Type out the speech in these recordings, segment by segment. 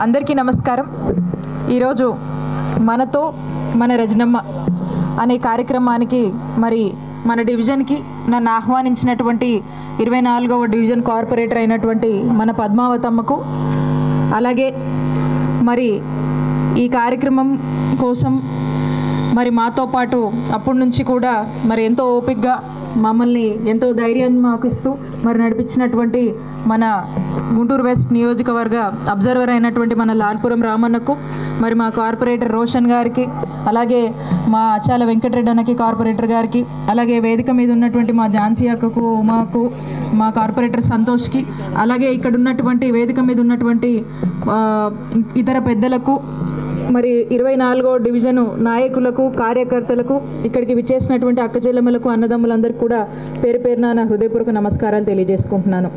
అందరికీ నమస్కారం. ఈరోజు మనతో మన రజనమ్మ అనే కార్యక్రమానికి మరి మన డివిజన్కి నన్ను ఆహ్వానించినటువంటి 24వ డివిజన్ కార్పొరేటర్ అయినటువంటి మన పద్మావతమ్మకు, అలాగే మరి ఈ కార్యక్రమం కోసం మరి మాతో పాటు అప్పటి నుంచి కూడా మరి ఎంతో ఓపికగా మమ్మల్ని ఎంతో ధైర్యాన్ని మాకు ఇస్తూ మరి నడిపించినటువంటి మన గుంటూరు వెస్ట్ నియోజకవర్గ అబ్జర్వర్ అయినటువంటి మన లాల్పురం రామన్నకు, మరి మా కార్పొరేటర్ రోషన్ గారికి, అలాగే మా అచ్చాల వెంకటరెడ్డి అన్నకి కార్పొరేటర్ గారికి, అలాగే వేదిక మీద ఉన్నటువంటి మా ఝాన్సీ అక్కకు, ఉమాకు, మా కార్పొరేటర్ సంతోష్కి, అలాగే ఇక్కడ ఉన్నటువంటి వేదిక మీద ఉన్నటువంటి ఇతర పెద్దలకు, మరి 24వ డివిజను నాయకులకు, కార్యకర్తలకు, ఇక్కడికి విచ్చేసినటువంటి అక్కచెల్లెమ్మలకు, అన్నదమ్ములందరికీ కూడా పేరు పేరున నా హృదయపూర్వక నమస్కారాలు తెలియజేసుకుంటున్నాను.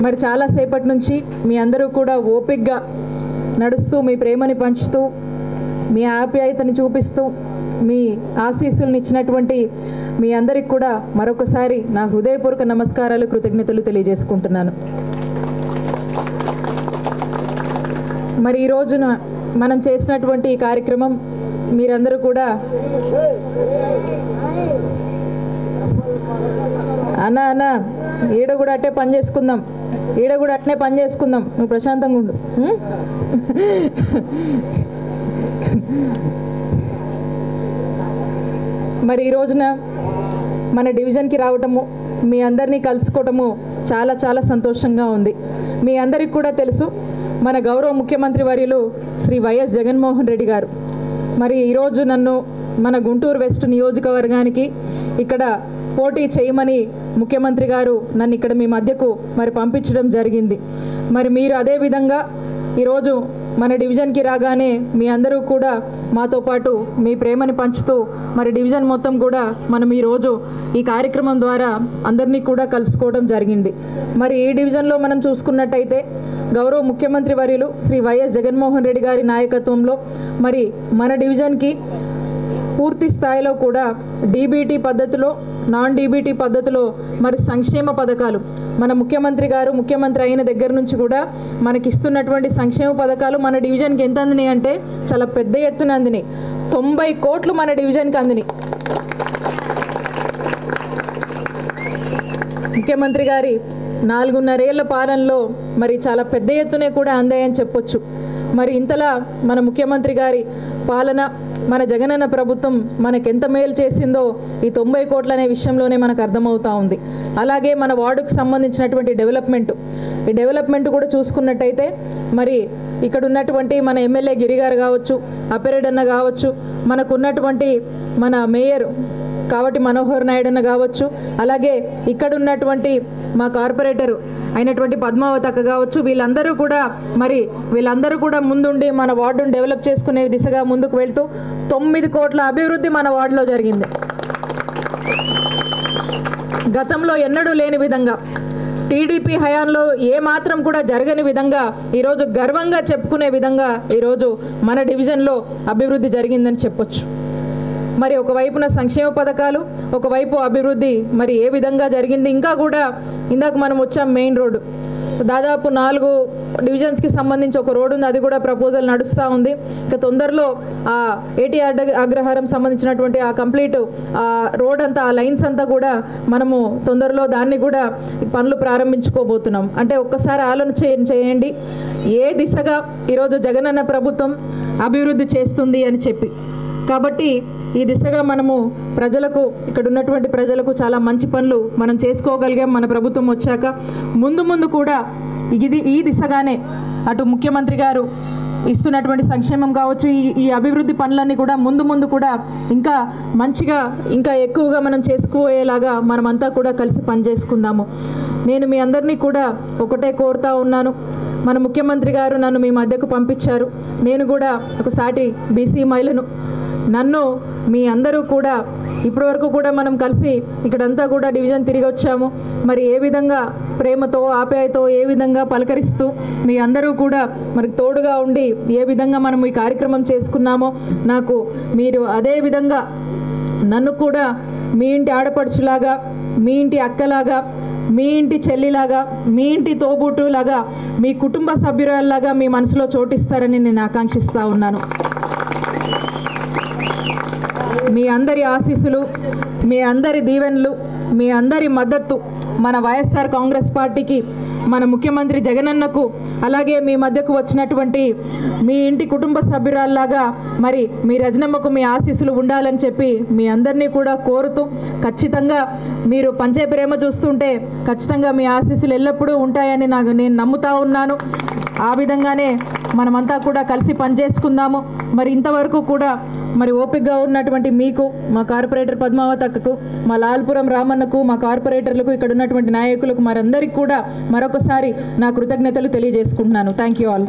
మరి చాలాసేపటి నుంచి మీ అందరూ కూడా ఓపికగా నడుస్తూ, మీ ప్రేమని పంచుతూ, మీ ఆప్యాయతని చూపిస్తూ, మీ ఆశీస్సులను ఇచ్చినటువంటి మీ అందరికి కూడా మరొకసారి నా హృదయపూర్వక నమస్కారాలు, కృతజ్ఞతలు తెలియజేసుకుంటున్నాను. మరి ఈ రోజున మనం చేసినటువంటి ఈ కార్యక్రమం మీరందరూ కూడా అన్న ఈడ కూడా అట్టే పని చేసుకుందాం, ఈడ కూడా అట్నే పని చేసుకుందాం, నువ్వు ప్రశాంతంగా ఉండు. మరి ఈ రోజున మన డివిజన్కి రావటము, మీ అందరినీ కలుసుకోవటము చాలా చాలా సంతోషంగా ఉంది. మీ అందరికీ కూడా తెలుసు, మన గౌరవ ముఖ్యమంత్రి వర్యులు శ్రీ వైఎస్ జగన్మోహన్ రెడ్డి గారు మరి ఈరోజు నన్ను మన గుంటూరు వెస్ట్ నియోజకవర్గానికి ఇక్కడ పోటీ చేయమని ముఖ్యమంత్రి గారు నన్ను ఇక్కడ మీ మధ్యకు మరి పంపించడం జరిగింది. మరి మీరు అదేవిధంగా ఈరోజు మన డివిజన్కి రాగానే మీ అందరూ కూడా మాతో పాటు మీ ప్రేమని పంచుతూ మరి డివిజన్ మొత్తం కూడా మనం ఈరోజు ఈ కార్యక్రమం ద్వారా అందరినీ కూడా కలుసుకోవడం జరిగింది. మరి ఈ డివిజన్లో మనం చూసుకున్నట్టయితే గౌరవ ముఖ్యమంత్రి వర్యులు శ్రీ వైఎస్ జగన్మోహన్ రెడ్డి గారి నాయకత్వంలో మరి మన డివిజన్కి పూర్తి స్థాయిలో కూడా డీబీటీ పద్ధతిలో, నాన్ డీబీటీ పద్ధతిలో మరి సంక్షేమ పథకాలు మన ముఖ్యమంత్రి గారు ముఖ్యమంత్రి అయిన దగ్గర నుంచి కూడా మనకి ఇస్తున్నటువంటి సంక్షేమ పథకాలు మన డివిజన్కి ఎంత అందినాయి అంటే చాలా పెద్ద ఎత్తున అందినాయి. 90 కోట్లు మన డివిజన్కి అందినాయి. ముఖ్యమంత్రి గారి 4.5 ఏళ్ల పాలనలో మరి చాలా పెద్ద ఎత్తునే కూడా అందాయని చెప్పొచ్చు. మరి ఇంతలా మన ముఖ్యమంత్రి గారి పాలన, మన జగనన్న ప్రభుత్వం మనకెంత మేలు చేసిందో ఈ 90 కోట్ల అనే విషయంలోనే మనకు అర్థమవుతూ ఉంది. అలాగే మన వార్డుకు సంబంధించినటువంటి ఈ డెవలప్మెంట్ కూడా చూసుకున్నట్టయితే మరి ఇక్కడ ఉన్నటువంటి మన ఎమ్మెల్యే గిరి గారు కావచ్చు, అప్పిరెడ్డి అన్న కావచ్చు, మనకున్నటువంటి మన మేయర్ కాబట్టి మనోహర్ నాయుడు అన్న కావచ్చు, అలాగే ఇక్కడ ఉన్నటువంటి మా కార్పొరేటరు అయినటువంటి పద్మావతి అక్క కావచ్చు, వీళ్ళందరూ కూడా ముందుండి మన వార్డును డెవలప్ చేసుకునే దిశగా ముందుకు వెళ్తూ 9 కోట్ల అభివృద్ధి మన వార్డులో జరిగింది. గతంలో ఎన్నడూ లేని విధంగా, టీడీపీ హయాంలో ఏమాత్రం కూడా జరగని విధంగా ఈరోజు గర్వంగా చెప్పుకునే విధంగా ఈరోజు మన డివిజన్లో అభివృద్ధి జరిగిందని చెప్పొచ్చు. మరి ఒకవైపున సంక్షేమ పథకాలు, ఒకవైపు అభివృద్ధి మరి ఏ విధంగా జరిగింది. ఇంకా కూడా ఇందాక మనం వచ్చాం మెయిన్ రోడ్డు, దాదాపు 4 డివిజన్స్కి సంబంధించి ఒక రోడ్డు ఉంది, అది కూడా ప్రపోజల్ నడుస్తూ ఉంది. ఇక తొందరలో ఆ ఏటీఆర్ అగ్రహారం సంబంధించినటువంటి ఆ కంప్లీట్ ఆ రోడ్ అంతా, ఆ లైన్స్ అంతా కూడా మనము తొందరలో దాన్ని కూడా పనులు ప్రారంభించుకోబోతున్నాం. అంటే ఒక్కసారి ఆలోచన చేయండి ఏ దిశగా ఈరోజు జగనన్న ప్రభుత్వం అభివృద్ధి చేస్తుంది అని చెప్పి. కాబట్టి ఈ దిశగా మనము ప్రజలకు, ఇక్కడ ఉన్నటువంటి ప్రజలకు చాలా మంచి పనులు మనం చేసుకోగలిగాం మన ప్రభుత్వం వచ్చాక. ముందు కూడా ఈ దిశగానే అటు ముఖ్యమంత్రి గారు ఇస్తున్నటువంటి సంక్షేమం కావచ్చు, ఈ అభివృద్ధి పనులన్నీ కూడా ముందు కూడా ఇంకా మంచిగా, ఇంకా ఎక్కువగా మనం చేసుకోయేలాగా మనమంతా కూడా కలిసి పనిచేసుకుందాము. నేను మీ అందరినీ కూడా ఒకటే కోరుతా ఉన్నాను. మన ముఖ్యమంత్రి గారు నన్ను మీ మధ్యకు పంపించారు. నేను కూడా ఒక సాటి బీసీ మహిళను. నన్ను మీ అందరూ కూడా ఇప్పటివరకు కూడా మనం కలిసి ఇక్కడంతా కూడా డివిజన్ తిరిగి వచ్చాము. మరి ఏ విధంగా ప్రేమతో, ఆప్యాయతో ఏ విధంగా పలకరిస్తూ మీ అందరూ కూడా మనకు తోడుగా ఉండి ఏ విధంగా మనం ఈ కార్యక్రమం చేసుకున్నామో, నాకు మీరు అదే విధంగా నన్ను కూడా మీ ఇంటి ఆడపడుచులాగా, మీ ఇంటి అక్కలాగా, మీ ఇంటి చెల్లిలాగా, మీ ఇంటి తోబుట్టులాగా, మీ కుటుంబ సభ్యురాల్లాగా మీ మనసులో చోటిస్తారని నేను ఆకాంక్షిస్తూ ఉన్నాను. మీ అందరి ఆశీస్సులు, మీ అందరి దీవెనలు, మీ అందరి మద్దతు మన వైఎస్ఆర్ కాంగ్రెస్ పార్టీకి, మన ముఖ్యమంత్రి జగనన్నకు, అలాగే మీ మధ్యకు వచ్చినటువంటి మీ ఇంటి కుటుంబ సభ్యురాల్లాగా మరి మీ రజనమ్మకు మీ ఆశీస్సులు ఉండాలని చెప్పి మీ అందరినీ కూడా కోరుతూ, ఖచ్చితంగా మీరు పంచే ప్రేమ చూస్తుంటే ఖచ్చితంగా మీ ఆశీస్సులు ఎల్లప్పుడూ ఉంటాయని నేను నమ్ముతా ఉన్నాను. ఆ విధంగానే మనమంతా కూడా కలిసి పనిచేసుకుందాము. మరి ఇంతవరకు కూడా మరి ఓపికగా ఉన్నటువంటి మీకు, మా కార్పొరేటర్ పద్మావతి అక్కకు, మా లాల్పురం రామన్నకు, మా కార్పొరేటర్లకు, ఇక్కడ ఉన్నటువంటి నాయకులకు, మరందరికీ కూడా మరొకసారి నా కృతజ్ఞతలు తెలియజేసుకుంటున్నాను. Thank you all.